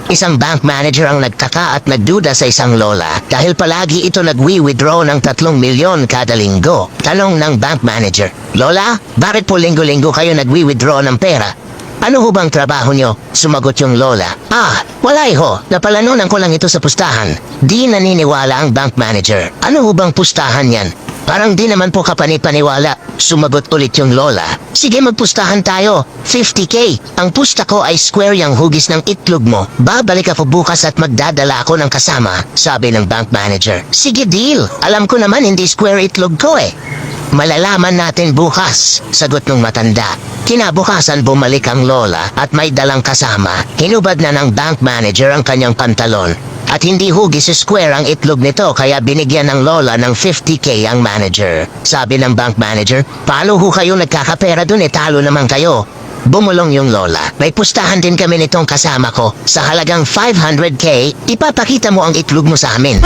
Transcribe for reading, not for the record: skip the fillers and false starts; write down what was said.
Isang bank manager ang nagtaka at nagduda sa isang lola dahil palagi ito nagwi-withdraw ng 3 milyon kada linggo. Tanong ng bank manager, "Lola, bakit po linggo-linggo kayo nagwi-withdraw ng pera? Ano ho bang trabaho nyo?" Sumagot yung lola, "Wala ho. Napalanunan ko lang ito sa pustahan." Di naniniwala ang bank manager. "Ano ho bang pustahan yan? Parang di naman po kapanipaniwala." Sumagot ulit yung lola, "Sige, magpustahan tayo. 50K. Ang pusta ko ay square yung hugis ng itlog mo. Babalik ako bukas at magdadala ako ng kasama." Sabi ng bank manager. "Sige, deal. Alam ko naman hindi square itlog ko eh." "Malalaman natin bukas," sagot ng matanda. Kinabukasan bumalik ang lola at may dalang kasama. Hinubad na ng bank manager ang kanyang pantalon. At hindi hugis square ang itlog nito kaya binigyan ng lola ng 50K ang manager. Sabi ng bank manager, "Paano ho kayo nagkakapera dun, talo naman kayo?" Bumulong yung lola. "May pustahan din kami nitong kasama ko. Sa halagang 500K, ipapakita mo ang itlog mo sa amin."